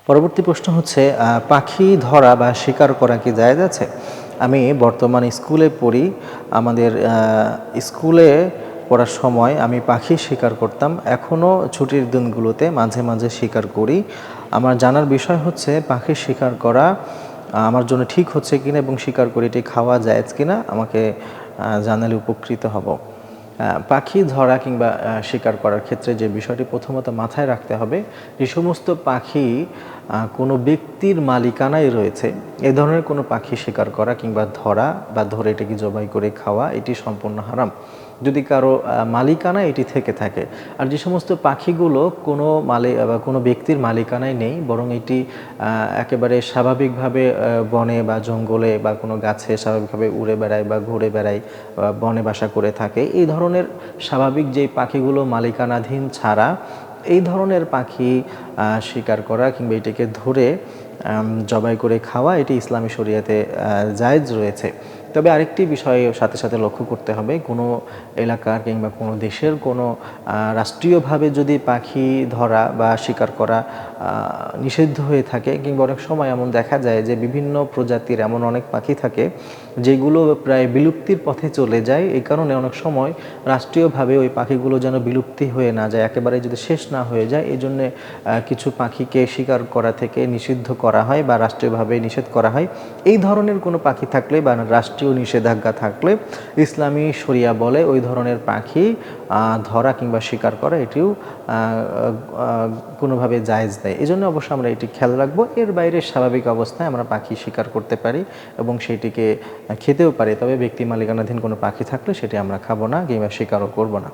পরবর্তী প্রশ্ন হচ্ছে পাখি ধরা বা শিকার করা কি জায়েজ আছে? আমি বর্তমানে স্কুলে পড়ি। আমাদের স্কুলে পড়ার সময় আমি পাখি শিকার করতাম। এখনও ছুটির দিনগুলোতে মাঝে মাঝে শিকার করি। আমার জানার বিষয় হচ্ছে পাখি শিকার করা আমার জন্য ঠিক হচ্ছে কিনা এবং শিকার করে এটি খাওয়া জায়েজ কিনা আমাকে জানালে উপকৃত হব। পাখি ধরা কিংবা শিকার করার ক্ষেত্রে যে বিষয়টি প্রথমত মাথায় রাখতে হবে, যে সমস্ত পাখি কোনো ব্যক্তির মালিকানায় রয়েছে, এ ধরনের কোনো পাখি শিকার করা কিংবা ধরা বা ধরে এটাকে জবাই করে খাওয়া এটি সম্পূর্ণ হারাম। যদি কারো মালিকানা এটি থেকে থাকে। আর যে সমস্ত পাখিগুলো কোনো বা কোনো ব্যক্তির মালিকানায় নেই, বরং এটি একেবারে স্বাভাবিকভাবে বনে বা জঙ্গলে বা কোনো গাছে স্বাভাবিকভাবে উড়ে বেড়ায় বা ঘুরে বেড়ায়, বনে বাসা করে থাকে, এই ধরনের স্বাভাবিক যেই পাখিগুলো মালিকানাধীন ছাড়া এই ধরনের পাখি শিকার করা কিংবা এটিকে ধরে জবাই করে খাওয়া এটি ইসলামী শরিয়াতে জায়েজ রয়েছে। তবে আরেকটি বিষয় সাথে সাথে লক্ষ্য করতে হবে, কোনো এলাকার কিংবা কোনো দেশের কোনো রাষ্ট্রীয়ভাবে যদি পাখি ধরা বা শিকার করা নিষিদ্ধ হয়ে থাকে, কিংবা অনেক সময় এমন দেখা যায় যে বিভিন্ন প্রজাতির এমন অনেক পাখি থাকে যেগুলো প্রায় বিলুপ্তির পথে চলে যায়। এই কারণে অনেক সময় রাষ্ট্রীয়ভাবে ওই পাখিগুলো যেন বিলুপ্তি হয়ে না যায়, একেবারে যদি শেষ না হয়ে যায়, এই জন্যে কিছু পাখিকে শিকার করা থেকে নিষিদ্ধ করা হয় বা রাষ্ট্রীয়ভাবে নিষেধ করা হয়। এই ধরনের কোনো পাখি থাকলে বা রাষ্ট্রীয় নিষেধাজ্ঞা থাকলে ইসলামী শরিয়া বলে ওই ধরনের পাখি ধরা কিংবা শিকার করা এটিও কোনোভাবে জায়েজ দেয়। এই জন্য অবশ্য আমরা এটি খেয়াল রাখবো। এর বাইরে স্বাভাবিক অবস্থায় আমরা পাখি শিকার করতে পারি এবং সেটিকে খেতেও পারি, তবে ব্যক্তি মালিকানাধীন কোনো পাখি থাকলে সেটি আমরা খাবো না কিংবা শিকারও করবো না।